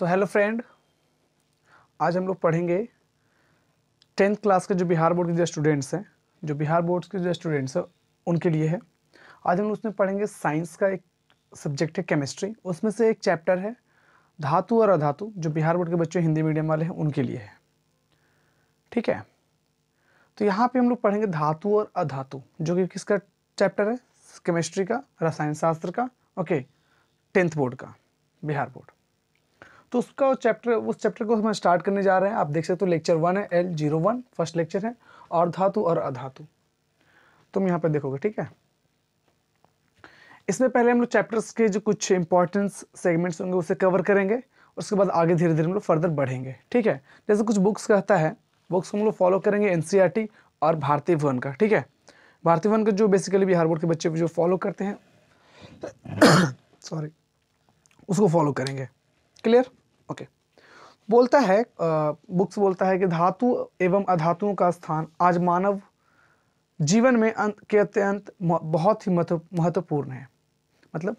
तो hello friend, आज हम लोग पढ़ेंगे 10th क्लास के जो बिहार बोर्ड के जो स्टूडेंट्स हैं, उनके लिए है। आज हम लोग उसमें पढ़ेंगे साइंस का एक सब्जेक्ट है केमिस्ट्री। उसमें से एक चैप्टर है धातु और अधातु, जो बिहार बोर्ड के बच्चे हिंदी मीडियम वाले हैं उनके लिए है। ठीक है, तो यहाँ पे हम लोग पढ़ेंगे धातु और अधातु, जो कि किसका चैप्टर है? केमिस्ट्री का, रसायन शास्त्र का। ओके, 10th बोर्ड का, बिहार बोर्ड। तो उस चैप्टर को हम स्टार्ट करने जा रहे हैं। आप देख सकते हो लेक्चर 1 है, L01 फर्स्ट लेक्चर है, और धातु और अधातु तुम यहाँ पे देखोगे। ठीक है, इसमें पहले हम लोग चैप्टर्स के जो कुछ इंपॉर्टेंस सेगमेंट्स होंगे उसे कवर करेंगे, उसके बाद आगे धीरे धीरे हम लोग फर्दर बढ़ेंगे। ठीक है, जैसे कुछ बुक्स कहता है, बुक्स हम लोग फॉलो करेंगे NCERT और भारतीय भवन का। ठीक है, भारतीय भवन का जो बेसिकली बिहार बोर्ड के बच्चे जो फॉलो करते हैं सॉरी, उसको फॉलो करेंगे। क्लियर? ओके। बोलता है बुक्स बोलता है कि धातु एवं अधातुओं का स्थान आज मानव जीवन में अत्यंत बहुत ही महत्वपूर्ण है। मतलब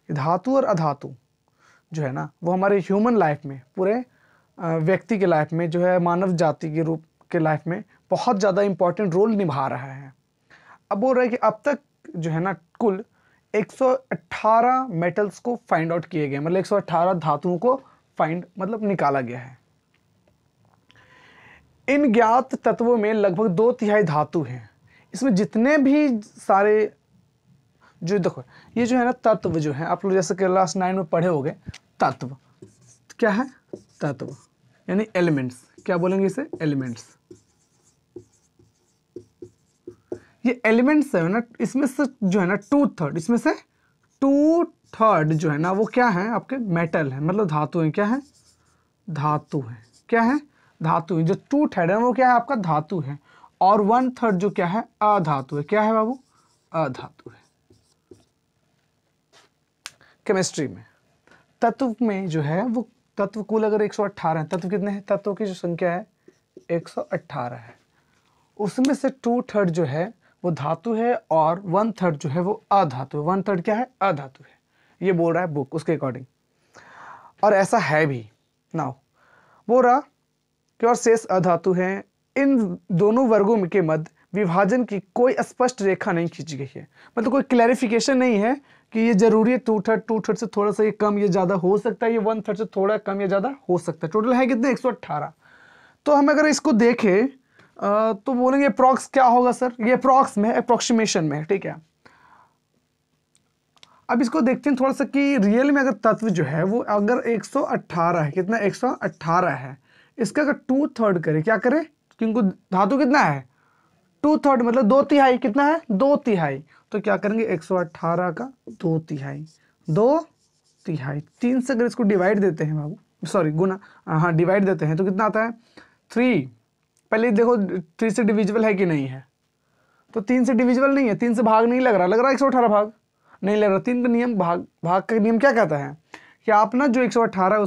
धातु और अधातु जो है ना, वो हमारे ह्यूमन लाइफ में, पूरे व्यक्ति के लाइफ में, जो है मानव जाति के रूप के लाइफ में बहुत ज़्यादा इंपॉर्टेंट रोल निभा रहा है। अब बोल रहे हैं कि अब तक जो है ना कुल 118 मेटल्स को फाइंड आउट किए गए, मतलब 118 धातुओं को मतलब निकाला गया है। इन ज्ञात तत्वों में लगभग 2/3 धातु हैं। इसमें जितने भी सारे जो देखो, ये जो है ना तत्व जो है, आप लोग जैसे क्लास 9 में पढ़े होंगे, तत्व क्या है? तत्व यानी एलिमेंट्स। क्या बोलेंगे इसे? एलिमेंट्स। ये एलिमेंट्स है ना, इसमें से जो है ना 2/3, इसमें से 2/3 जो है ना वो क्या है? आपके मेटल है, मतलब धातु है। क्या है? धातु है। क्या है? धातु है। जो 2/3 है वो क्या है? आपका धातु है। और 1/3 जो क्या है? अधातु है। क्या है बाबू? अधातु है। केमिस्ट्री में तत्व में जो है वो तत्व कुल अगर 118 है, तत्व कितने हैं? तत्वों की जो संख्या है 118 है। उसमें से 2/3 जो है वो धातु है और 1/3 जो है वो अधातु है। 1/3 क्या है? अधातु है। ये बोल रहा है बुक उसके अकॉर्डिंग, और ऐसा है भी। नाउ बोल रहा कि और शेष अधातु हैं। इन दोनों वर्गों के मध्य विभाजन की कोई स्पष्ट रेखा नहीं खींची गई है, मतलब कोई क्लैरिफिकेशन नहीं है कि ये जरूरी है 2/3 से थोड़ा सा ये कम या ज्यादा हो सकता है, ये 1/3 से थोड़ा कम या ज्यादा हो सकता है। टोटल है कितने? 118। तो हम अगर इसको देखें तो बोलेंगे अप्रॉक्स क्या होगा सर? ये अप्रॉक्स में, अप्रोक्सीमेशन में। ठीक है, अब इसको देखते हैं थोड़ा सा कि रियल में अगर तत्व जो है वो अगर 118 है, कितना? 118 है, इसका अगर 2/3 करें, क्या करें? क्योंकि धातु कितना है? 2/3 मतलब 2/3। कितना है? 2/3। तो क्या करेंगे? 118 का 2/3, 2/3। 3 से अगर इसको डिवाइड देते हैं बाबू, सॉरी गुना, हाँ डिवाइड देते हैं, तो कितना आता है? 3। पहले देखो 3 से डिविजिबल है कि नहीं है, तो 3 से डिविजिबल नहीं है, 3 से भाग नहीं लग रहा, लग रहा है 118 भाग नहीं लग रहा। 3 का नियम, भाग का नियम क्या कहता है कि आप ना जो 118 है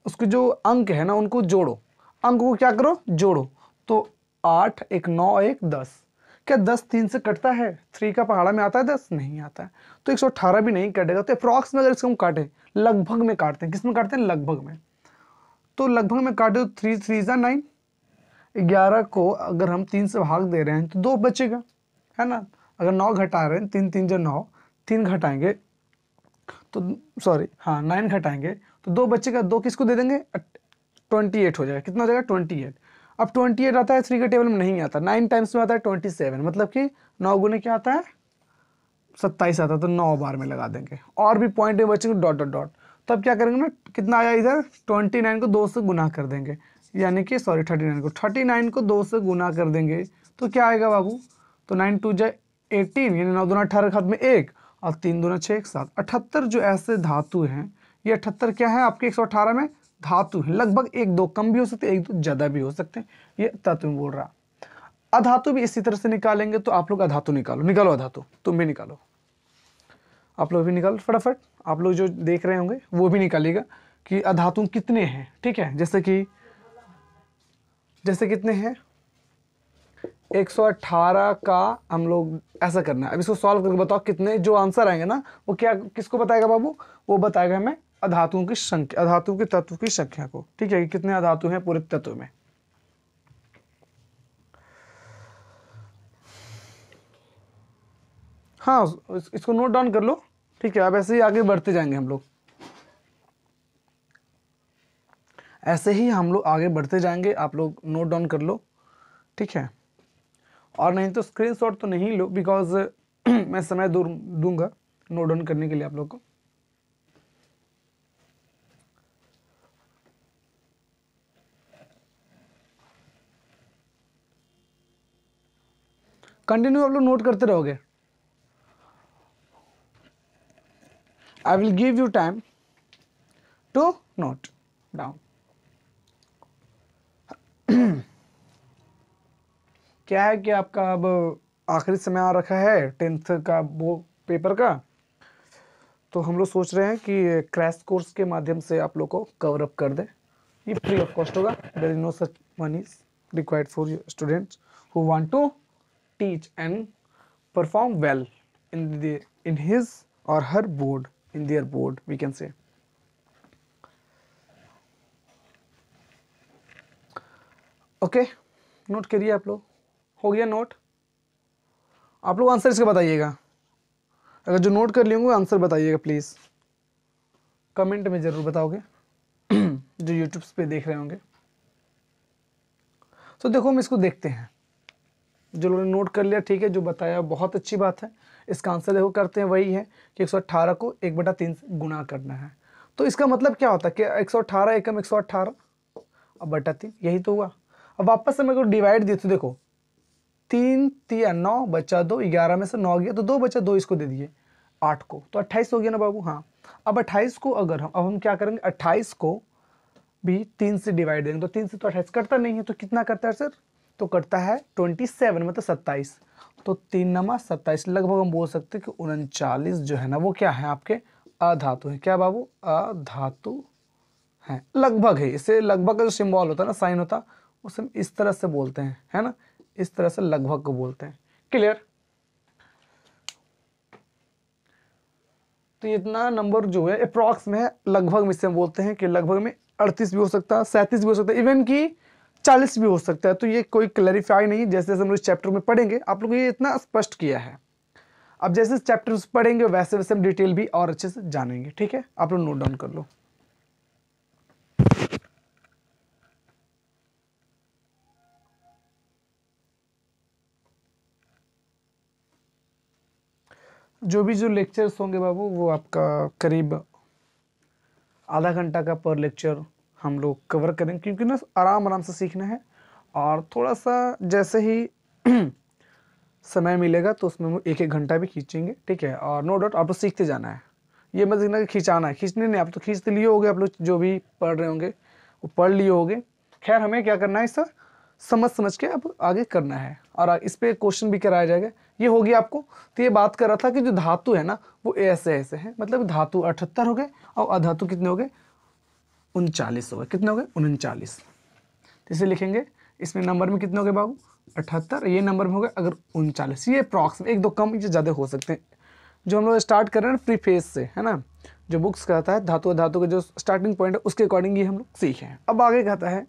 उसके जो अंक है ना उनको जोड़ो, अंक को क्या करो? जोड़ो। तो 8, 1 9, 1 10। क्या 10 3 से कटता है? 3 का पहाड़ा में आता है 10? नहीं आता है। तो 118 भी नहीं कटेगा। तो अप्रॉक्स में अगर इसको हम काटे, लगभग में काटते हैं, किस में काटते हैं? लगभग में। तो लगभग में काटे तो 3 3 जा 9, 11 को अगर हम 3 से भाग दे रहे हैं तो 2 बचेगा, है ना। अगर 9 घटा रहे हैं, 3 3 जो 9, 3 घटाएंगे तो सॉरी हाँ 9 घटाएंगे तो 2 बचेगा। 2 किसको दे देंगे? 28 हो जाएगा। कितना हो जाएगा? 28। अब 28 आता है 3 के टेबल में नहीं आता, 9 टाइम्स में आता है 27, मतलब कि 9 गुने क्या आता है? 27 आता है। तो 9 बार में लगा देंगे, और भी पॉइंट बचेंगे डॉट डॉट डॉट। तो अब क्या करेंगे ना, कितना आया इधर? 29 को 2 से गुना कर देंगे, यानी कि सॉरी 39 को 2 से गुना कर देंगे, तो क्या आएगा बाबू? तो 9 2 जा 18, यानी 9 दूना 18, हाथ में 1 और 3 दूना 6 7, 78 जो ऐसे धातु हैं। ये 78 क्या है आपके 118 में? धातु है। लगभग 1-2 कम भी हो सकते हैं, 1-2 ज़्यादा भी हो सकते हैं। ये तत्व में बोल रहा। अधातु भी इसी तरह से निकालेंगे। तो आप लोग अधातु निकालो अधातु, तुम भी निकालो, आप लोग भी निकालो फटाफट। आप लोग जो देख रहे होंगे वो भी निकालिएगा कि अधातु कितने हैं। ठीक है, जैसे कितने हैं? 118 का हम लोग ऐसा करना है। अब इसको सॉल्व करके बताओ कितने, जो आंसर आएंगे ना वो क्या, किसको बताएगा बाबू? वो बताएगा हमें अधातुओं की संख्या, अधातुओं के तत्व की संख्या को। ठीक है, कि कितने अधातु हैं पूरे तत्व में। हाँ, इसको नोट डाउन कर लो। ठीक है, अब ऐसे ही आगे बढ़ते जाएंगे हम लोग, ऐसे ही हम लोग आगे बढ़ते जाएंगे, आप लोग नोट डाउन कर लो। ठीक है, और नहीं तो स्क्रीनशॉट तो नहीं लो, बिकॉज मैं समय दूंगा नोट डाउन करने के लिए आप लोग को। कंटिन्यू आप लोग नोट करते रहोगे। I will give you time to note down. क्या है कि आपका अब आखिरी समय आ रखा है 10th का वो पेपर का, तो हम लोग सोच रहे हैं कि क्रैश कोर्स के माध्यम से आप लोग को कवर अप कर दें। ये फ्री ऑफ कॉस्ट होगा, there is no such money is required for students who want to teach and perform well in his or her board, in their board we can say। Okay, note करिए आप लोग। हो गया note? आप लोग answer इसका बताइएगा, अगर जो नोट कर लिए होंगे आंसर बताइएगा प्लीज़, कमेंट में ज़रूर बताओगे जो यूट्यूब पे देख रहे होंगे। तो देखो हम इसको देखते हैं, जो लोगों ने नोट कर लिया ठीक है, जो बताया बहुत अच्छी बात है। इसका आंसर देखो करते हैं वही है कि 118 को 1/3 से गुणा करना है। तो इसका मतलब क्या होता है कि 118 एकम 118 अब बटा 3, यही तो हुआ। अब वापस से मेरे को डिवाइड दिए, तो देखो 3 3 9 बचा 2, 11 में से 9 गया तो 2 बचा 2, इसको दे दिए 8 को, तो 28 हो गया ना बाबू। हाँ, अब 28 को अगर हम क्या करेंगे, 28 को भी 3 से डिवाइड देंगे, तो 3 से तो 28 कटता नहीं है, तो कितना करता है सर, तो कटता है 27, मतलब 27। तो 3 नमा 27, लगभग हम बोल सकते हैं कि 39 जो है ना वो क्या है आपके अधातु है। क्या बाबू, अधातु है, लगभग है। इसे लगभग का जो सिंबल होता है ना, साइन होता, उसे हम इस तरह से बोलते हैं, है ना, इस तरह से लगभग को बोलते हैं। क्लियर? तो इतना नंबर जो है अप्रॉक्स में है, लगभग में से हम बोलते हैं कि लगभग में 38 भी हो सकता है, 37 भी हो सकता है, इवन कि 40 भी हो सकता है। तो ये कोई क्लैरिफाई नहीं, जैसे जैसे हम लोग इस चैप्टर में पढ़ेंगे आप लोग ये इतना स्पष्ट किया है। अब जैसे चैप्टर्स पढ़ेंगे वैसे वैसे हम डिटेल भी और अच्छे से जानेंगे। ठीक है, आप लोग नोट डाउन कर लो। जो भी जो लेक्चर्स होंगे बाबू वो आपका करीब आधा घंटा का पर लेक्चर हम लोग कवर करेंगे, क्योंकि ना आराम आराम से सीखना है, और थोड़ा सा जैसे ही समय मिलेगा तो उसमें हम 1-1 घंटा भी खींचेंगे। ठीक है, और नो डाउट आप लोग सीखते जाना है, ये मत देखना कि खींचाना है, खींचने नहीं, आप तो खींच लिए होगे, आप लोग जो भी पढ़ रहे होंगे वो पढ़ लिए होगे। खैर हमें क्या करना है, इसका समझ समझ के अब आगे करना है, और इस पर क्वेश्चन भी कराया जाएगा। ये होगी आपको। तो ये बात कर रहा था कि जो धातु है ना वो ऐसे ऐसे है, मतलब धातु 78 हो गए और अधातु कितने हो गए, 39 हो गए। कितने हो गए, 39। तो इसे लिखेंगे, इसमें नंबर में कितने हो गए बाबू, 78, ये नंबर में हो गए अगर 39। ये अप्रॉक्स एक दो कम या ज़्यादा हो सकते हैं। जो हम लोग स्टार्ट कर रहे हैं ना प्रीफेस से, है ना, जो बुक्स कहता है धातु अधातु का जो स्टार्टिंग पॉइंट है उसके अकॉर्डिंग ये हम लोग सीखे हैं। अब आगे कहता है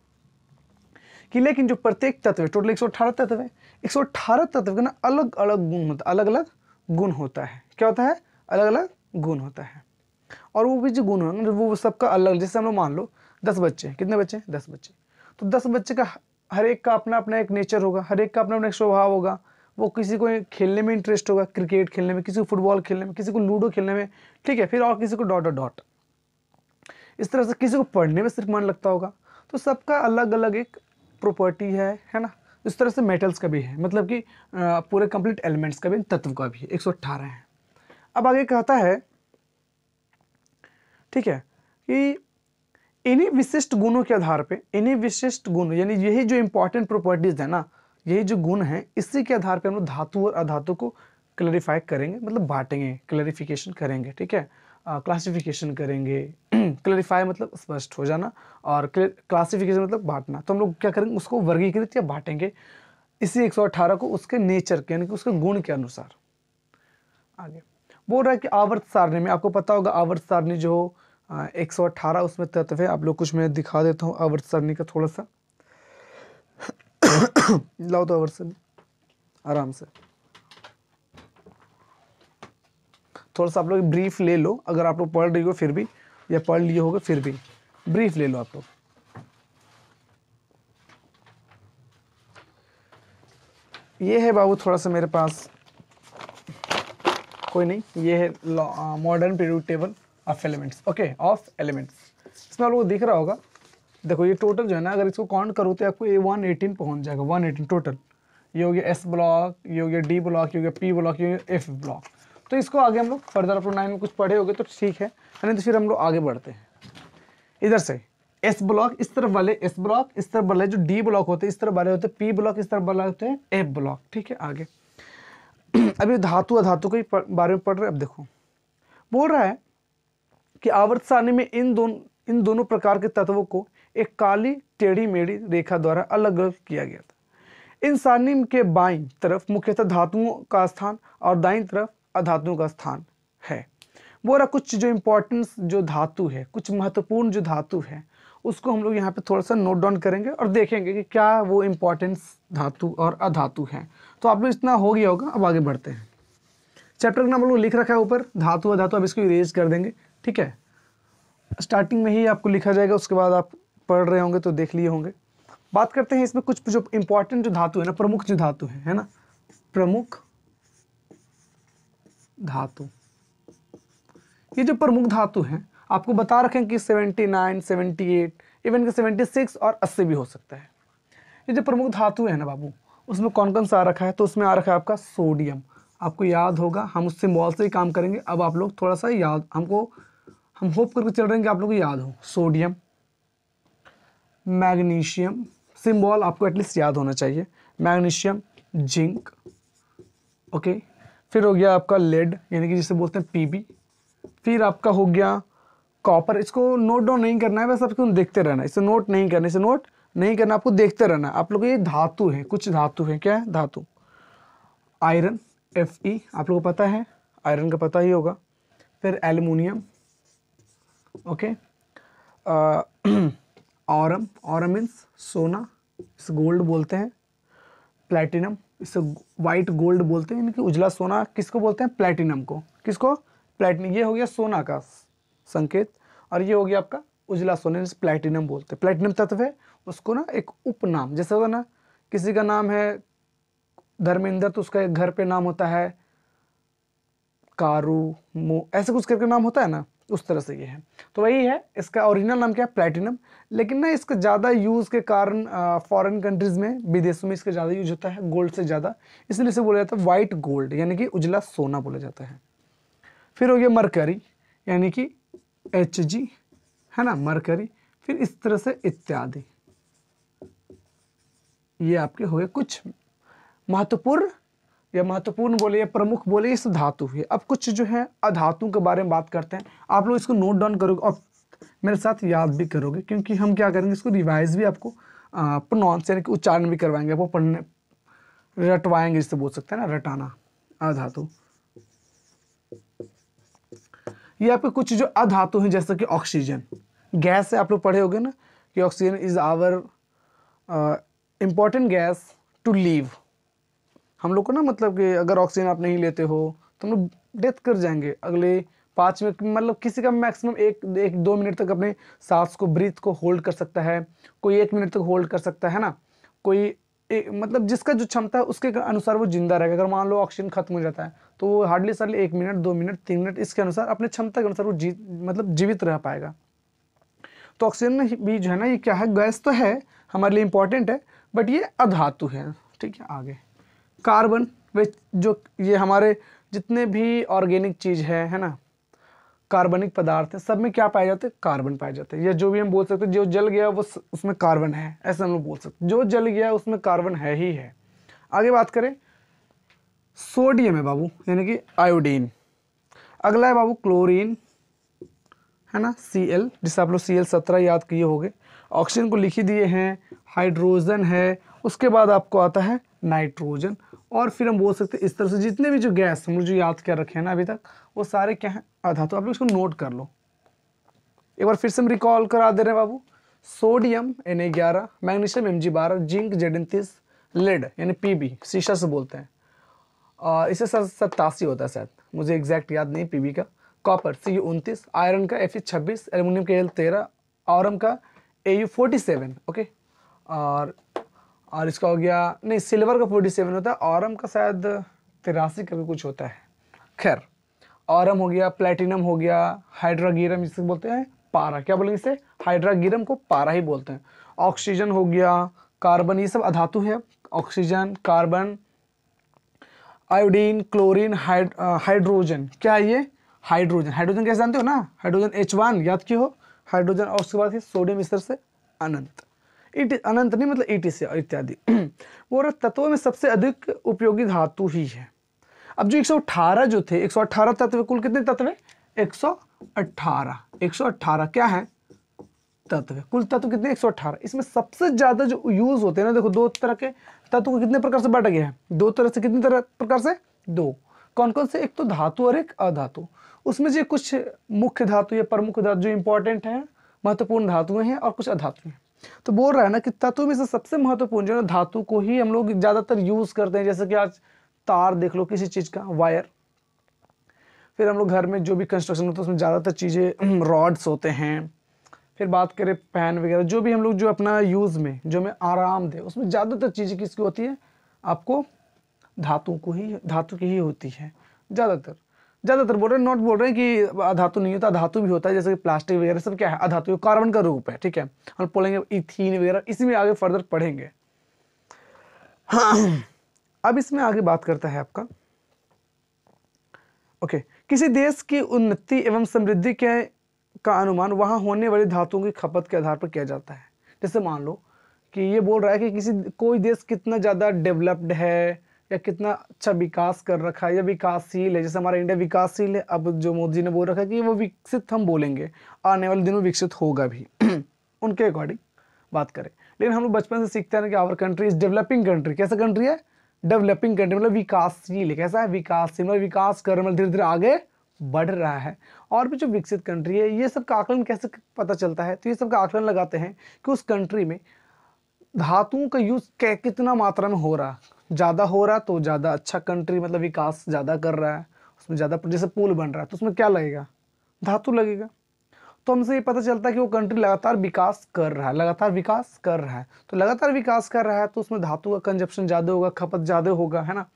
कि लेकिन जो प्रत्येक तत्व है, टोटल 118 तत्व है, 118 तत्व का ना अलग अलग गुण होता है, अलग अलग गुण होता है। क्या होता है, अलग अलग गुण होता है। और वो भी जो गुण होंगे वो सबका अलग, जैसे हम लोग मान लो 10 बच्चे, कितने बच्चे, 10 बच्चे, तो 10 बच्चे का हर एक का अपना अपना एक नेचर होगा, हर एक का अपना अपना एक स्वभाव होगा। वो किसी को खेलने में इंटरेस्ट होगा, क्रिकेट खेलने में, किसी को फुटबॉल खेलने में, किसी को लूडो खेलने में, ठीक है, फिर और किसी को डॉट डॉट, इस तरह से किसी को पढ़ने में सिर्फ मन लगता होगा। तो सबका अलग अलग एक प्रॉपर्टी है ना। इस तरह से मेटल्स का भी है, मतलब कि पूरे कंप्लीट एलिमेंट्स का भी, तत्व का भी है, 118 है। अब आगे कहता है, ठीक है, कि इन्हीं विशिष्ट गुणों के आधार पे, इन्हीं विशिष्ट गुण यानी यही जो इंपॉर्टेंट प्रॉपर्टीज है ना, यही जो गुण है, इसी के आधार पे हम लोग धातु और अधातु को क्लैरिफाई करेंगे, मतलब बांटेंगे, क्लैरिफिकेशन करेंगे। ठीक है, क्लासिफिकेशन करेंगे। क्लैरिफाई मतलब स्पष्ट हो जाना, और क्लासिफिकेशन मतलब बांटना। तो हम लोग क्या करेंगे, उसको वर्गीकृत या बांटेंगे इसी 118 को उसके नेचर के यानी कि उसके गुण के अनुसार। आगे बोल रहा है कि आवर्त सारणी में, आपको पता होगा आवर्त सारणी जो 118 उसमें तत्व है। आप लोग कुछ मैं दिखा देता हूँ आवर्त सारणी का थोड़ा सा। लाओ तो आवर्त सारणी आराम से, थोड़ा सा आप लोग ब्रीफ ले लो, अगर आप लोग पढ़ रही हो फिर भी, या पढ़ लिए होगे फिर भी ब्रीफ ले लो आप लोग। ये है बाबू थोड़ा सा मेरे पास, कोई नहीं, ये है modern period table of elements, okay, of elements. इसमें आप लोगों को दिख रहा होगा, देखो ये टोटल जो है ना, अगर इसको काउंट करो तो आपको ये 118 पहुंच जाएगा, 118 टोटल। ये हो गया एस ब्लॉक, ये हो गया डी ब्लॉक, ये हो गया पी ब्लॉक, ये हो गया एफ ब्लॉक। तो इसको आगे हम लोग फर्दर आप लोग 9 में कुछ पढ़े होगे तो ठीक है, नहीं तो फिर हम लोग आगे बढ़ते हैं। इधर से एस ब्लॉक इस तरफ वाले एस ब्लॉक, इस तरफ वाले जो डी ब्लॉक होते हैं इस तरफ वाले होते हैं पी ब्लॉक, इस तरफ वाले होते हैं एफ ब्लॉक, ठीक है। आगे अभी धातु अधातु के बारे में पढ़ रहे हैं। अब देखो बोल रहा है कि आवर्त सारणी में इन दोनों प्रकार के तत्वों को एक काली टेढ़ी मेढ़ी रेखा द्वारा अलग अलग किया गया था। इन सारणी के बाईं तरफ मुख्यतः धातुओं का स्थान और दाईं तरफ अधातुओं का स्थान है। बोल रहा कुछ जो इंपॉर्टेंस जो धातु है, कुछ महत्वपूर्ण जो धातु है, उसको हम लोग यहाँ पे थोड़ा सा नोट डाउन करेंगे और देखेंगे कि क्या वो इंपॉर्टेंस धातु और अधातु है। तो आप लोग इतना हो गया होगा, अब आगे बढ़ते हैं। चैप्टर का नाम हम लोग लिख रखा है ऊपर धातु अधातु, अब इसको इरेज कर देंगे, ठीक है। स्टार्टिंग में ही आपको लिखा जाएगा, उसके बाद आप पढ़ रहे होंगे तो देख लिए होंगे। बात करते हैं इसमें कुछ जो इंपॉर्टेंट जो धातु है ना, प्रमुख जो धातु है ना, प्रमुख धातु। ये जो प्रमुख धातु है आपको बता रखे हैं कि 79, 78, इवन कि 76 और 80 भी हो सकता है। ये जो प्रमुख धातु है ना बाबू, उसमें कौन कौन सा आ रखा है, तो उसमें आ रखा है आपका सोडियम। आपको याद होगा, हम उससे सिंबल से ही काम करेंगे। अब आप लोग थोड़ा सा याद, हम होप करके चल रहे हैं कि आप लोगों को याद हो। सोडियम, मैग्नीशियम, सिंबल आपको एटलीस्ट याद होना चाहिए, मैग्नीशियम, जिंक, ओके। फिर हो गया आपका लेड, यानी कि जिसे बोलते हैं पीबी। फिर आपका हो गया कॉपर। इसको नोट डाउन नहीं करना है, बस आपको देखते रहना है, इसे नोट नहीं करना, इसे नोट नहीं करना, आपको देखते रहना है। आप लोग ये धातु है, कुछ धातु है, क्या है धातु। आयरन, Fe, आप लोगों को पता है, आयरन का पता ही होगा। फिर aluminium, okay. Aurum, Aurum means सोना, इसे गोल्ड बोलते हैं। प्लैटिनम, इसे वाइट गोल्ड बोलते हैं, यानी कि उजला सोना किसको बोलते हैं, प्लैटिनम को। किसको, प्लैटिनम। ये हो गया सोना का संकेत, और ये हो गया आपका उजला सोना, जिसे प्लैटिनम बोलते हैं। प्लैटिनम तत्व है, उसको ना एक उपनाम, जैसे होगा ना किसी का नाम है धर्मेंद्र तो उसका एक घर पे नाम होता है कारू, मो, ऐसे कुछ करके नाम होता है ना, उस तरह से ये है। तो वही है, इसका ओरिजिनल नाम क्या है, प्लैटिनम। लेकिन ना इसका ज़्यादा यूज़ के कारण फॉरेन कंट्रीज़ में, विदेशों में इसका ज़्यादा यूज होता है गोल्ड से ज़्यादा, इसलिए इसे बोला जाता है वाइट गोल्ड, यानी कि उजला सोना बोला जाता है। फिर हो गया मरकरी, यानी कि Hg, है ना, मरकरी। फिर इस तरह से इत्यादि। ये आपके हो गए कुछ महत्वपूर्ण, या महत्वपूर्ण बोले या प्रमुख बोले, इस धातु है। अब कुछ जो है अधातु के बारे में बात करते हैं। आप लोग इसको नोट डाउन करोगे और मेरे साथ याद भी करोगे, क्योंकि हम क्या करेंगे, इसको रिवाइज भी आपको प्रोनाउंस यानी कि उच्चारण भी करवाएंगे, आपको पढ़ने रटवाएंगे, जिससे बोल सकते हैं ना, रटाना। अधातु ये आपके कुछ जो अधातु हैं, जैसे कि ऑक्सीजन गैस से आप लोग पढ़े होंगे ना कि oxygen is our important gas to live. हम लोग को ना, मतलब कि अगर ऑक्सीजन आप नहीं लेते हो तो हम लोग डेथ कर जाएंगे अगले 5 मिनट, मतलब किसी का मैक्सिमम 1-2 मिनट तक अपने सांस को, ब्रीथ को होल्ड कर सकता है, कोई 1 मिनट तक होल्ड कर सकता है ना, कोई मतलब जिसका जो क्षमता है उसके अनुसार वो जिंदा रहेगा। अगर मान लो ऑक्सीजन खत्म हो जाता है तो वो हार्डली सार्डली 1 मिनट, 2 मिनट, 3 मिनट, इसके अनुसार अपने क्षमता के अनुसार वो मतलब जीवित रह पाएगा। तो ऑक्सीजन भी जो है ना, ये क्या है, गैस तो है, हमारे लिए इंपॉर्टेंट है, बट ये अधातु है, ठीक है। आगे कार्बन, वे जो ये हमारे जितने भी ऑर्गेनिक चीज़ है ना, कार्बनिक पदार्थ है, सब में क्या पाए जाते हैं, कार्बन पाए जाते हैं। या जो भी हम बोल सकते हैं जो जल गया वो उसमें कार्बन है, ऐसा हम लोग बोल सकते हैं, जो जल गया उसमें कार्बन है ही है। आगे बात करें, सोडियम है बाबू, यानी कि आयोडीन। अगला है बाबू क्लोरीन, है ना, Cl, जिसे आप लोग Cl17 याद किए होंगे। ऑक्सीजन को लिख ही दिए हैं, हाइड्रोजन है, उसके बाद आपको आता है नाइट्रोजन। और फिर हम बोल सकते हैं इस तरह से जितने भी जो गैस हम लोग जो याद कर रखे हैं ना अभी तक, वो सारे क्या हैं, अधातु। आप लोग इसको नोट कर लो। एक बार फिर से हम रिकॉल करा दे रहे हैं बाबू। Sodium Na11, magnesium Mg12, zinc Zn30, lead यानी Pb शीशा से बोलते हैं, और इसे 87 होता है शायद, मुझे एग्जैक्ट याद नहीं Pb का। कॉपर Cu29, आयरन का Fe26, एल्यूमिनियम का Al13, ऑरम का Au47, ओके। और इसका हो गया, नहीं सिल्वर का 47 होता है, ऑरम का शायद 83 करके कुछ होता है। खैर, ऑरम हो गया, प्लेटिनम हो गया, हाइड्रागीरम जिसे बोलते हैं पारा, क्या बोलेंगे इसे, हाइड्रागीरम को पारा ही बोलते हैं। ऑक्सीजन हो गया, कार्बन, ये सब अधातु है। Oxygen, carbon, iodine, chlorine, hydrogen, क्या है ये, हाइड्रोजन। हाइड्रोजन कैसे जानते हो ना, हाइड्रोजन H1 याद क्यों हो, हाइड्रोजन। और उसके बाद सोडियम इस तरह से अनंत, अनंत नहीं मतलब ETC इत्यादि। वो तत्वों में सबसे अधिक उपयोगी धातु ही है। अब जो 118 जो थे, 118 तत्व, कुल कितने तत्व है, 118 क्या है तत्व, कुल तत्व कितने 118। इसमें सबसे ज्यादा जो यूज होते हैं ना, देखो दो तरह के तत्व को कितने प्रकार से बांटा गया है, दो तरह से, कितनी तरह प्रकार से, दो। कौन कौन से, एक तो धातु और एक अधातु। उसमें जो कुछ मुख्य धातु या प्रमुख धातु जो इंपॉर्टेंट है, महत्वपूर्ण धातुएं हैं, और कुछ अधातु हैं। तो बोल रहा है ना कि तत्व में से सबसे महत्वपूर्ण जो है धातु को ही हम लोग ज्यादातर यूज करते हैं। जैसे कि आज तार देख लो, किसी चीज का वायर, फिर हम लोग घर में जो भी कंस्ट्रक्शन होता है उसमें ज़्यादातर चीज़ें रॉड्स होते हैं। फिर बात करें फैन वगैरह, जो भी हम लोग जो अपना यूज़ में जो हमें आराम दे, उसमें ज़्यादातर चीज़ें किसकी होती है, आपको धातु की ही होती है ज़्यादातर बोल रहे हैं, नॉट बोल रहे हैं कि अधातु नहीं होता, धातु भी होता है। जैसे कि प्लास्टिक वगैरह सब क्या है, अधातु, कार्बन का रूप है, ठीक है। हम बोलेंगे इथीन वगैरह, इसी में आगे फर्दर पढ़ेंगे। हाँ, अब इसमें आगे बात करता है आपका, ओके। किसी देश की उन्नति एवं समृद्धि का अनुमान वहां होने वाली धातुओं की खपत के आधार पर किया जाता है। जैसे मान लो कि ये बोल रहा है कि कोई देश कितना ज़्यादा डेवलप्ड है, या कितना अच्छा विकास कर रखा है, या विकासशील है। जैसे हमारा इंडिया विकासशील है, अब जो मोदी जी ने बोल रखा है कि वो विकसित हम बोलेंगे, आने वाले दिनों विकसित होगा भी उनके अकॉर्डिंग बात करें। लेकिन हम लोग बचपन से सीखते हैं कि our country is developing country. कैसा कंट्री है, डेवलपिंग कंट्री, मतलब विकासशील है। कैसा है, विकासशील, मतलब विकास कर, मतलब धीरे धीरे आगे बढ़ रहा है। और भी जो विकसित कंट्री है, ये सब का आकलन कैसे पता चलता है, तो ये सब का आकलन लगाते हैं कि उस कंट्री में धातुओं का यूज कितना मात्रा में हो रहा, ज़्यादा हो रहा तो ज़्यादा अच्छा कंट्री, मतलब विकास ज़्यादा कर रहा है, उसमें ज़्यादा, जैसे पुल बन रहा है तो उसमें क्या लगेगा, धातु लगेगा। तो हमसे ये पता चलता है कि वो कंट्री लगातार विकास कर रहा है, लगातार विकास कर रहा है। तो लगातार विकास कर रहा है तो उसमें धातु का कंजप्शन ज़्यादा होगा, खपत ज़्यादा होगा, है ना।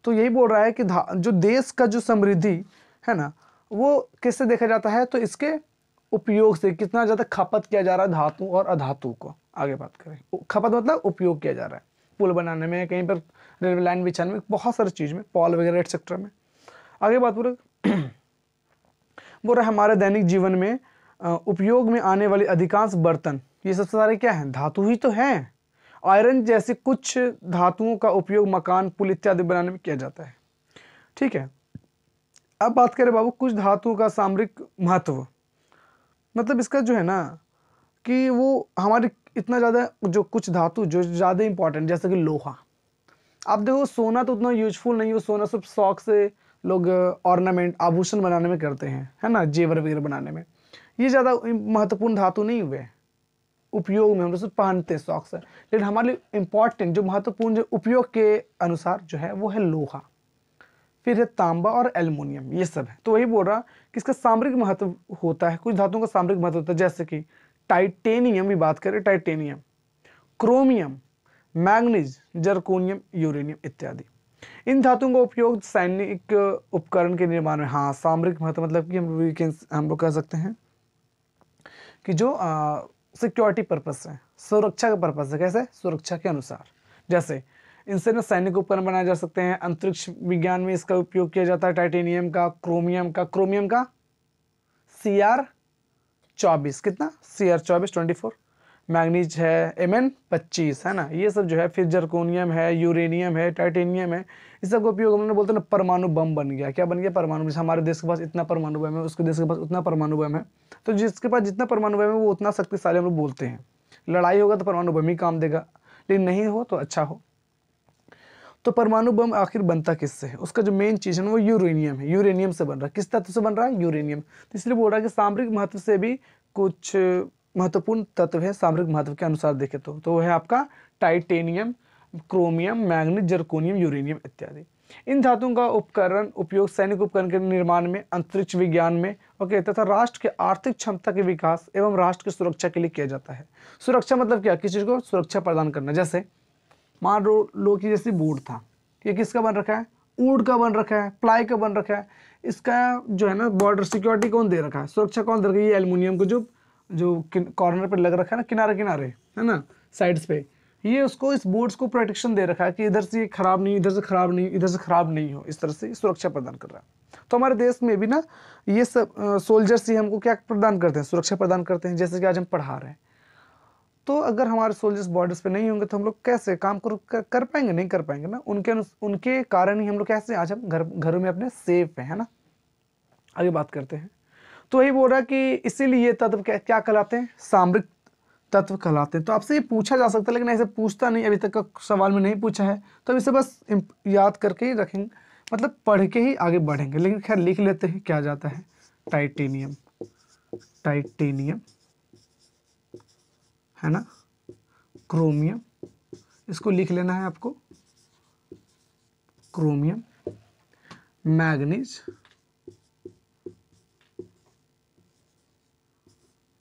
तो यही बोल रहा है कि जो देश का जो समृद्धि है ना, वो किससे देखा जाता है, तो इसके उपयोग से, कितना ज़्यादा खपत किया जा रहा है धातु और अधातु को। आगे बात करें, खपत मतलब उपयोग किया जा रहा है, पुल बनाने में, कहीं पर रेलवे लाइन बिछाने में, बहुत सारी चीज़ में, पॉल वगैरह एक्सेट्रा में। आगे बात बोल रहा है हमारे दैनिक जीवन में उपयोग में आने वाली अधिकांश बर्तन, ये सबसे सारे क्या हैं, धातु ही तो हैं। आयरन जैसे कुछ धातुओं का उपयोग मकान, पुल इत्यादि बनाने में किया जाता है, ठीक है। अब बात करें बाबू कुछ धातुओं का सामरिक महत्व, मतलब इसका जो है ना कि वो हमारी इतना ज़्यादा, जो कुछ धातु जो ज़्यादा इंपॉर्टेंट, जैसे कि लोहा। आप देखो सोना तो उतना यूजफुल नहीं है, सोना सिर्फ शौक से लोग ऑर्नामेंट, आभूषण बनाने में करते हैं, है ना, जेवर वगैरह बनाने में। ये ज़्यादा महत्वपूर्ण धातु नहीं हुए उपयोग में, हम लोग सिर्फ पहनते हैं शौक से। लेकिन हमारे लिए इंपॉर्टेंट जो महत्वपूर्ण जो उपयोग के अनुसार जो है वो है लोहा, फिर है तांबा और एल्युमिनियम, ये सब है। तो वही बोल रहा कि इसका सामरिक महत्व होता है, कुछ धातुओं का सामरिक महत्व होता है, जैसे कि टाइटेनियम की बात करें, titanium, chromium, manganese, zirconium, uranium इत्यादि। इन धातुओं का उपयोग सैनिक उपकरण के निर्माण में, हाँ सामरिक महत्व मतलब कि हम लोग कह सकते हैं कि जो सिक्योरिटी पर्पस है, सुरक्षा का पर्पस है। कैसे, सुरक्षा के अनुसार। जैसे इनसे ना सैनिक उपकरण बनाए जा सकते हैं, अंतरिक्ष विज्ञान में इसका उपयोग किया जाता है, टाइटेनियम का, क्रोमियम का Cr24, कितना Cr24 24, मैग्नीज है Mn25, है ना, ये सब जो है। फिर जर्कोनियम है, यूरेनियम है, टाइटेनियम है, इस सब का उपयोग हम लोग बोलते हैं ना, परमाणु बम बन गया। क्या बन गया, परमाणु। जैसे हमारे देश के पास इतना परमाणु बम है, उसके देश के पास उतना परमाणु बम है, तो जिसके पास जितना परमाणु बम है वो उतना शक्तिशाली हम लोग बोलते हैं। लड़ाई होगा तो परमाणु बम ही काम देगा, लेकिन नहीं हो तो अच्छा हो। तो परमाणु बम आखिर बनता किससे है, उसका जो मेन चीज़ है वो यूरेनियम है, यूरेनियम से बन रहा है। किस तत्व से बन रहा है, यूरेनियम। तो इसलिए बोल रहा है कि सामरिक महत्व से भी कुछ महत्वपूर्ण तत्व है सामरिक महत्व के अनुसार देखें तो वो है आपका titanium, chromium, manganese, zirconium, uranium इत्यादि। इन धातुओं का उपयोग सैनिक उपकरण के निर्माण में, अंतरिक्ष विज्ञान में, ओके, तथा राष्ट्र के आर्थिक क्षमता के विकास एवं राष्ट्र की सुरक्षा के लिए किया जाता है। सुरक्षा मतलब क्या, किसी को सुरक्षा प्रदान करना। जैसे मान लो कि जैसे बोर्ड था, ये किसका बन रखा है, वुड का बन रखा है, प्लाई का बन रखा है, इसका जो है ना बॉर्डर सिक्योरिटी कौन दे रखा है, सुरक्षा कौन दे रखा है, ये एल्युमिनियम को जो कॉर्नर पे लग रखा है ना, किनारे किनारे है ना, साइड्स पे, ये उसको इस बोर्ड्स को प्रोटेक्शन दे रखा है कि इधर से खराब नहीं, इधर से खराब नहीं, इधर से खराब नहीं हो, इस तरह से सुरक्षा प्रदान कर रहा है। तो हमारे देश में भी ना ये सब सोल्जर्स ही हमको क्या प्रदान करते हैं, सुरक्षा प्रदान करते हैं। जैसे कि आज हम पढ़ा रहे हैं, तो अगर हमारे सोल्जर्स बॉर्डर्स पे नहीं होंगे तो हम लोग कैसे काम कर पाएंगे, नहीं कर पाएंगे ना। उनके कारण ही हम लोग कैसे आज हम घरों में अपने सेफ है ना। आगे बात करते हैं। तो यही बोल रहा है कि इसीलिए ये तत्व क्या कहलाते हैं, सामरिक तत्व कहलाते हैं। तो आपसे ये पूछा जा सकता है, लेकिन ऐसे पूछता नहीं, अभी तक का सवाल में नहीं पूछा है, तो इसे बस याद करके ही रखेंगे, मतलब पढ़ के ही आगे बढ़ेंगे। लेकिन खैर लिख लेते हैं क्या जाता है, टाइटेनियम, टाइटेनियम है ना, क्रोमियम, इसको लिख लेना है आपको, chromium, manganese,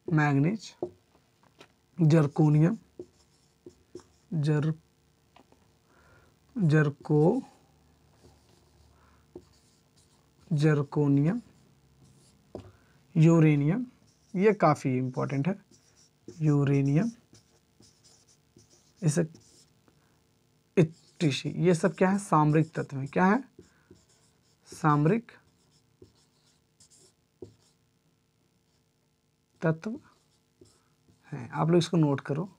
manganese, zirconium, zirconium, uranium, ये काफ़ी इंपॉर्टेंट है, यूरेनियम, इसे इत्रिशी, ये सब क्या है, सामरिक तत्व है। क्या है, सामरिक तत्व है। आप लोग इसको नोट करो।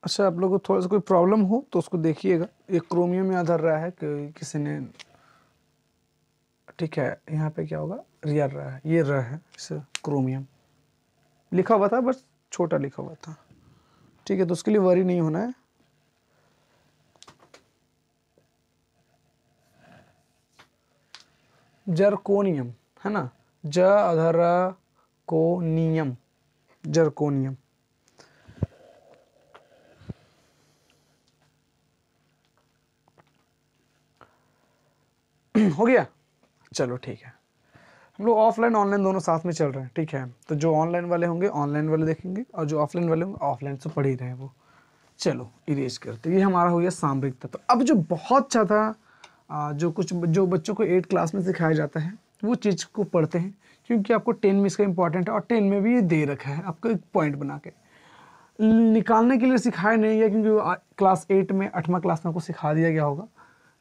अच्छा, आप लोगों को थोड़ा सा कोई प्रॉब्लम हो तो उसको देखिएगा। ये क्रोमियम में आधार रहा है कि किसी ने, ठीक है, यहाँ पे क्या होगा, रियर रहा है, ये रहा है, इसे क्रोमियम लिखा हुआ था, बस छोटा लिखा हुआ था, ठीक है, तो उसके लिए वरी नहीं होना है। जर्कोनियम है ना, जर्कोनियम, जर्कोनियम हो गया। चलो ठीक है, हम लोग ऑफलाइन ऑनलाइन दोनों साथ में चल रहे हैं, ठीक है। तो जो ऑनलाइन वाले होंगे ऑनलाइन वाले देखेंगे, और जो ऑफलाइन वाले होंगे ऑफलाइन से पढ़ ही रहे हैं वो। चलो इरेज करते, ये हमारा हो गया सामरिक तत्व। अब जो बहुत ज़्यादा जो बच्चों को 8 क्लास में सिखाया जाता है वो चीज़ को पढ़ते हैं, क्योंकि आपको 10 में इसका इंपॉर्टेंट है, और 10 में भी ये दे रखा है आपको एक पॉइंट बना के, निकालने के लिए सिखाया नहीं है, क्योंकि क्लास 8 में 8वां क्लास में आपको सिखा दिया गया होगा।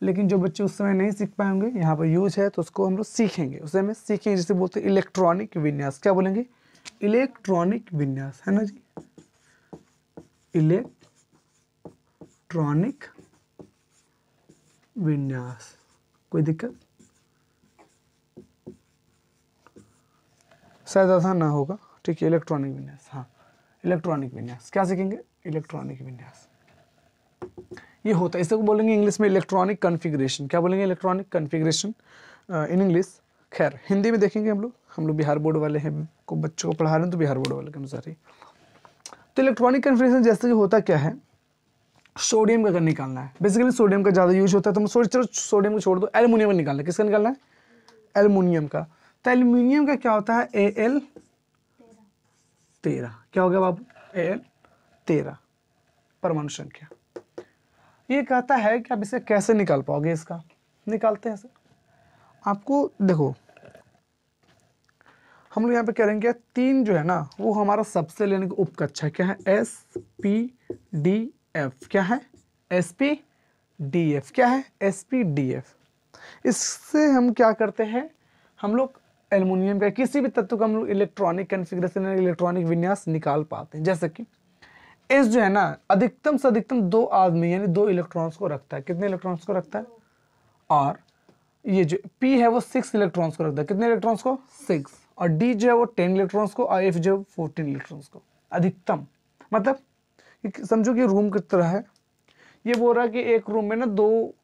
लेकिन जो बच्चे उस समय नहीं सीख पाएंगे, यहाँ पर यूज है, तो उसको हम लोग सीखेंगे, उसे हमें सीखेंगे, जिसे बोलते हैं इलेक्ट्रॉनिक विन्यास। क्या बोलेंगे, इलेक्ट्रॉनिक विन्यास, है ना जी, इलेक्ट्रॉनिक विन्यास। कोई दिक्कत शायद ऐसा ना होगा, ठीक है। इलेक्ट्रॉनिक विन्यास, हाँ, इलेक्ट्रॉनिक विन्यास क्या सीखेंगे, इलेक्ट्रॉनिक विन्यास ये होता है, इसे को बोलेंगे इंग्लिश में इलेक्ट्रॉनिक कॉन्फ़िगरेशन। क्या बोलेंगे, इलेक्ट्रॉनिक कॉन्फ़िगरेशन इन इंग्लिश। खैर हिंदी में देखेंगे हम लोग बिहार बोर्ड वाले हैं, को बच्चों को पढ़ा रहे हैं तो बिहार बोर्ड वाले के अनुसार ही। तो इलेक्ट्रॉनिक कॉन्फ़िगरेशन जैसे कि होता क्या है, सोडियम का अगर निकालना है, बेसिकली सोडियम का ज़्यादा यूज होता है, तो चलो सोडियम को छोड़ दो, एल्युमिनियम का निकालना है। किसका निकालना है, एल्युमिनियम का। तो एल्युमिनियम का क्या होता है, Al13। क्या हो गया बाबू, Al13 परमाणु संख्या। ये कहता है कि आप इसे कैसे निकाल पाओगे, इसका निकालते हैं सर। आपको देखो, हम लोग यहाँ पे कह रहे हैं कि 3 जो है ना वो हमारा सबसे लेने का उपकक्षा क्या है, SPDF। क्या है, SPDF क्या है, SPDF। इससे हम क्या करते हैं, हम लोग एल्युमिनियम का किसी भी तत्व का हम लोग इलेक्ट्रॉनिक कन्फिग्रेशन इलेक्ट्रॉनिक विन्यास निकाल पाते हैं। जैसे कि एस जो है ना, अधिकतम से अधिकतम 2 आदमी यानी 2 इलेक्ट्रॉन्स को रखता है। कितने इलेक्ट्रॉन्स को रखता है? और ये जो पी है वो 6 इलेक्ट्रॉन्स को रखता है। कितने इलेक्ट्रॉन्स को? 6। और डी जो है वो 10 इलेक्ट्रॉन्स को, और एफ जो है 14 इलेक्ट्रॉन्स को। अधिकतम मतलब समझो कि रूम की तरह है। ये बोल रहा है कि एक रूम में ना 2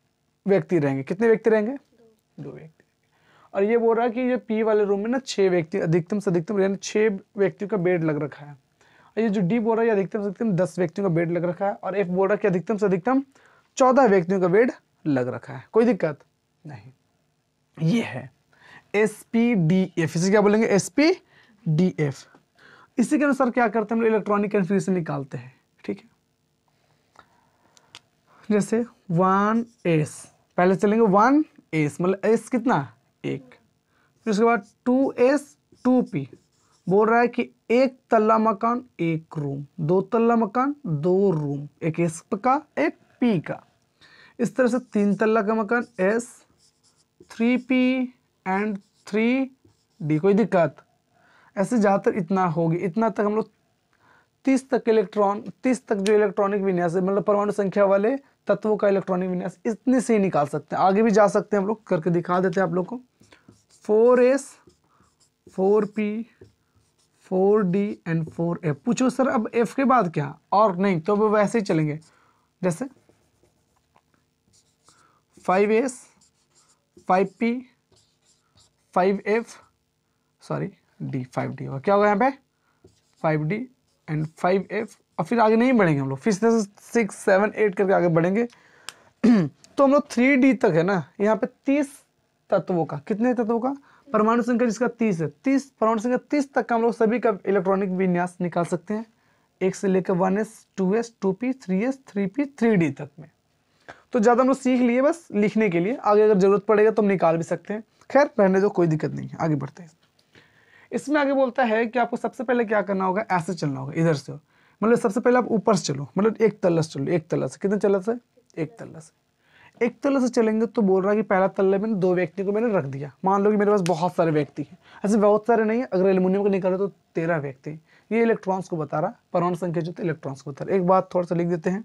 व्यक्ति रहेंगे। कितने व्यक्ति रहेंगे? 2 व्यक्ति। और ये बोल रहा है कि ये पी वाले रूम में ना 6 व्यक्ति अधिकतम से अधिकतम यानी 6 व्यक्तियों का बेड लग रखा है। और ये जो डी बोल रहा है अधिकतम से अधिकतम 10 व्यक्तियों का बेड लग रखा है। और एफ बोल रहा है कि अधिकतम से अधिकतम 14 व्यक्तियों का बेड लग रखा है। कोई दिक्कत नहीं। ये है SPDF। इसे क्या बोलेंगे? SPDF। इसी के अनुसार क्या करते हैं हम लोग इलेक्ट्रॉनिक कन्फिग्रेशन निकालते हैं। ठीक है, जैसे 1s पहले चलेंगे 1s मतलब s कितना? 1। फिर उसके बाद 2s 2p बोल रहा है कि 1 तल्ला मकान 1 रूम, 2 तल्ला मकान 2 रूम, एक s का एक p का। इस तरह से 3 तल्ला का मकान s 3p एंड 3d। कोई दिक्कत? ऐसे ज़्यादातर इतना होगी, इतना तक हम लोग 30 तक जो इलेक्ट्रॉनिक विन्यास है मतलब परमाणु संख्या वाले तत्वों का इलेक्ट्रॉनिक विन्यास इतने से ही निकाल सकते हैं। आगे भी जा सकते हैं हम लोग, करके दिखा देते हैं आप लोग को। 4s 4p 4d and 4f। पूछो सर अब f के बाद क्या? और नहीं तो वो वैसे ही चलेंगे। जैसे 5s 5p 5f sorry d 5d होगा। क्या होगा यहाँ पे? 5d and 5f। और फिर आगे नहीं बढ़ेंगे हम लोग, फिर 6 7 8 करके आगे बढ़ेंगे। तो हम लोग 3d तक है ना। यहाँ पे 30 तत्वों का, कितने तत्वों का? परमाणु संख्या जिसका 30 है, 30 परमाणु संख्या 30 तक का हम लोग सभी का इलेक्ट्रॉनिक विन्यास निकाल सकते हैं। 1 से लेकर 1s 2s 2p 3s 3p 3d तक में। तो ज़्यादा हम लोग सीख लिए बस लिखने के लिए, आगे अगर जरूरत पड़ेगा तो हम निकाल भी सकते हैं। खैर रहने दो, कोई दिक्कत नहीं है, आगे बढ़ते हैं। इसमें आगे बोलता है कि आपको सबसे पहले क्या करना होगा, ऐसे चलना होगा इधर से। मतलब सबसे पहले आप ऊपर से चलो, मतलब एक तल्ला से चलो। एक तल्ला से कितने तल्ला से? एक तल्ला से। एक तल्ला से चलेंगे तो बोल रहा है कि पहला तल्ले में 2 व्यक्ति को मैंने रख दिया। मान लो कि मेरे पास बहुत सारे व्यक्ति हैं, ऐसे बहुत सारे नहीं है, अगर एल्युमिनियम को निकाले तो 13 व्यक्ति। ये इलेक्ट्रॉन्स को बता रहा, परमाणु संख्या जो इलेक्ट्रॉन्स को बता रहा। एक बात थोड़ा सा लिख देते हैं,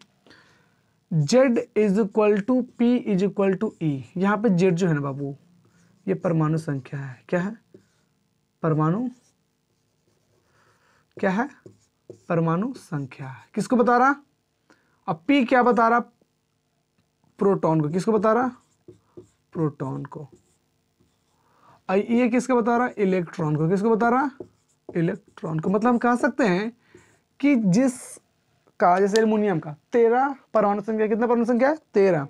Z = P = E। यहाँ पे Z जो है ना बाबू, ये परमाणु संख्या है। क्या है? परमाणु क्या है? परमाणु संख्या है। किसको बता रहा? अब P क्या बता रहा? प्रोटॉन को। किसको बता रहा? प्रोटॉन को। ये किसको बता रहा? इलेक्ट्रॉन को। किसको बता रहा? इलेक्ट्रॉन को। मतलब हम कह सकते हैं कि जिस का जैसे एल्युमिनियम का 13 परमाणु संख्या, कितना परमाणु संख्या है? 13।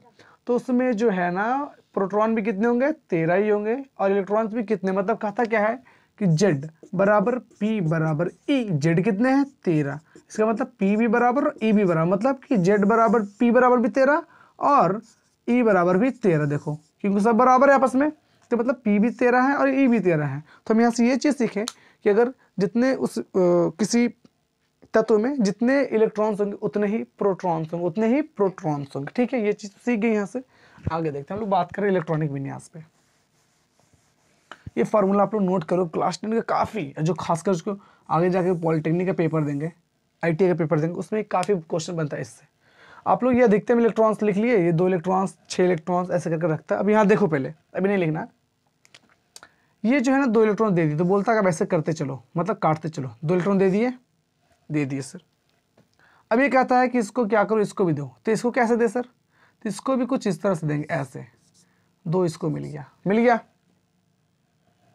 तो उसमें जो है ना प्रोटॉन भी कितने होंगे? 13 ही होंगे। और इलेक्ट्रॉन्स भी कितने? मतलब कहता क्या है कि Z बराबर P बराबर E। Z कितने हैं? 13। इसका मतलब P भी बराबर और E भी बराबर, मतलब कि Z बराबर P बराबर भी 13 और E बराबर भी 13। देखो क्योंकि सब बराबर है आपस में, तो मतलब P भी 13 है और E भी 13 है। तो हम यहाँ से ये चीज़ सीखें कि अगर जितने उस किसी तत्व में जितने इलेक्ट्रॉन्स होंगे उतने ही प्रोटॉन्स होंगे, उतने ही प्रोटॉन्स होंगे। ठीक है, ये चीज़ सीख गई। यहाँ से आगे देखते हैं हम लोग, बात करें इलेक्ट्रॉनिक विन्यास पे। ये फार्मूला आप लोग नोट करो, क्लास 10 का काफ़ी, जो खासकर उसको आगे जाके पॉलिटेक्निक का पेपर देंगे, ITI का पेपर देंगे, उसमें काफ़ी क्वेश्चन बनता है इससे। आप लोग ये अधिकतम इलेक्ट्रॉन्स लिख लिए, ये 2 इलेक्ट्रॉन्स 6 इलेक्ट्रॉन्स ऐसे करके रखता है। अब यहाँ देखो, पहले अभी नहीं लिखना। ये जो है ना 2 इलेक्ट्रॉन दे दिए, तो बोलता है कि ऐसे करते चलो, मतलब काटते चलो। 2 इलेक्ट्रॉन दे दिए सर। अब ये कहता है कि इसको क्या करो, इसको भी दो। तो इसको कैसे दे सर? तो इसको भी कुछ इस तरह से देंगे, ऐसे। 2 इसको मिल गया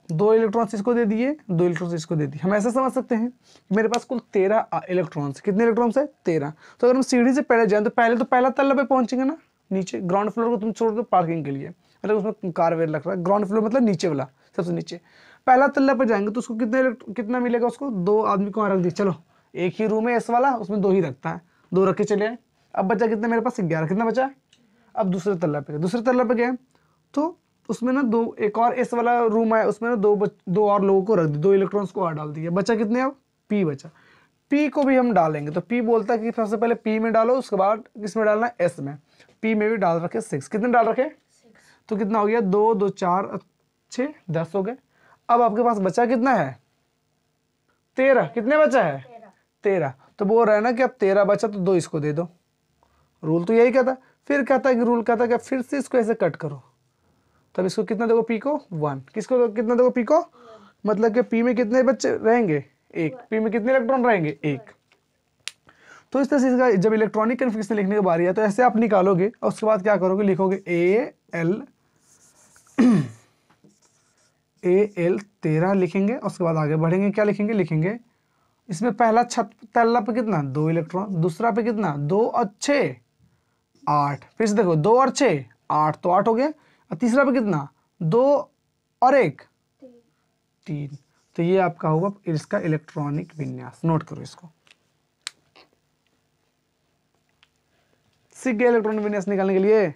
2 इलेक्ट्रॉन्स इसको दे दिए, 2 इलेक्ट्रॉन्स इसको दे दिए। हम ऐसे समझ सकते हैं कि मेरे पास कुल 13 इलेक्ट्रॉन्स। कितने इलेक्ट्रॉन्स है? 13। तो अगर हम सीढ़ी से पहले जाएं तो पहला तल्ला पे पहुंचेंगे ना, नीचे। ग्राउंड फ्लोर को तुम छोड़ दो पार्किंग के लिए, मतलब उसमें कार वेयर लग रहा है। ग्राउंड फ्लोर मतलब नीचे वाला, सबसे नीचे। पहला तल्ला पर जाएंगे तो उसको कितना मिलेगा? उसको 2 आदमी को वहाँ रख दिए। चलो एक ही रूम है एस वाला, उसमें 2 ही रखता है, 2 रख के चले आए। अब बचा कितना मेरे पास? 11। कितना बचा? अब दूसरे तल्ला पे गए तो उसमें ना 2 एक और एस वाला रूम है, उसमें ना 2 और लोगों को रख दिया, 2 इलेक्ट्रॉन्स को और डाल दिया। बचा कितने? अब P बचा। P को भी हम डालेंगे तो P बोलता है कि सबसे पहले P में डालो, उसके बाद किस में डालना है? S में। P में भी डाल रखे 6। कितने डाल रखे? तो कितना हो गया, 2 2 4 6 10 हो गए। अब आपके पास बचा कितना है, 13। कितने बचा है, 13। तो बोल रहा है ना कि अब 13 बचा तो 2 इसको दे दो। रूल तो यही कहता है। फिर कहता है कि रूल कहता है कि फिर से इसको ऐसे कट करो, तब इसको कितना देखो, पी को 1, किसको कितना देखो, पी को, मतलब कि पी में कितने बच्चे रहेंगे, 1। पी में कितने इलेक्ट्रॉन रहेंगे, 1। तो इस तरह से इसका जब इलेक्ट्रॉनिक कन्फिग्रेशन लिखने की बारी है तो ऐसे आप निकालोगे और उसके बाद क्या करोगे, लिखोगे AL 13 लिखेंगे। उसके बाद आगे बढ़ेंगे, क्या लिखेंगे, लिखेंगे इसमें पहला तल्ला पे कितना, 2 इलेक्ट्रॉन, दूसरा पे कितना, 2 और 6 8। फिर से देखो 2 और 6 8, तो 8 हो गया। और तीसरा पे कितना, 2 और 1 3। तो ये आपका होगा इसका इलेक्ट्रॉनिक विन्यास। नोट करो इसको, सीख गए इलेक्ट्रॉनिक विन्यास निकालने के लिए।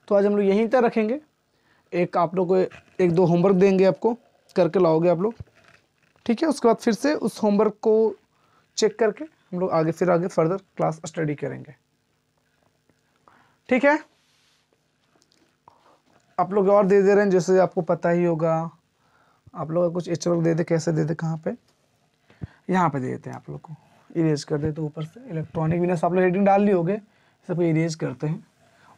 तो आज हम लोग यहीं तक रखेंगे। एक आप लोग को 1-2 होमवर्क देंगे, आपको करके लाओगे आप लोग, ठीक है। उसके बाद फिर से उस होमवर्क को चेक करके हम लोग आगे फर्दर क्लास स्टडी करेंगे, ठीक है। आप लोग और दे रहे हैं, जैसे आपको पता ही होगा, आप लोग कुछ एच वर्क दे दे, कैसे दे दे, कहाँ पे, यहाँ पे दे देते हैं आप लोग को, इरेज कर देते ऊपर से। इलेक्ट्रॉनिक विन्यास आप लोग हेडिंग डाल ली होगे, सबको इरेज करते हैं।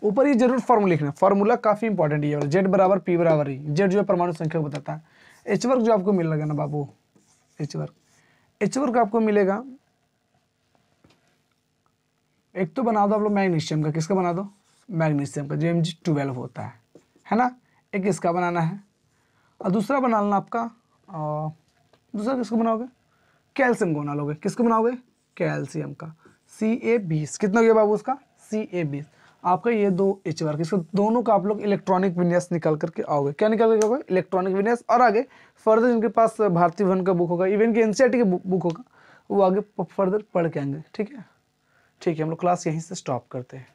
ऊपर ये जरूर फार्मूला लिखना, फार्मूला काफ़ी इंपॉर्टेंट ये वाला, जेड बराबर पी बराबर ई। जेड जो है परमाणु संख्या को बताता है। एच वर्क जो आपको मिल रहा है ना बाबू, एच वर्क आपको मिलेगा, एक तो बना दो आप लोग मैग्नीशियम का, किसका बना दो, मैग्नीशियम का, जो Mg12 होता है ना। एक इसका बनाना है और दूसरा बना लेना आपका, दूसरा किसको बनाओगे, कैल्शियम को बना लोगे। किसको बनाओगे, कैल्शियम का, Ca20। कितना हो गया बाबू उसका, Ca20। आपका ये 2 एच वर्क, इसको दोनों का आप लोग इलेक्ट्रॉनिक विन्यास निकाल करके आओगे। क्या निकाल करके आओगे, इलेक्ट्रॉनिक विन्यास। और आगे फर्दर जिनके पास भारतीय वन का बुक होगा, इवन की एनसीईआरटी का बुक होगा, वो आगे फर्दर पढ़ के आएंगे, ठीक है। ठीक है, हम लोग क्लास यहीं से स्टॉप करते हैं।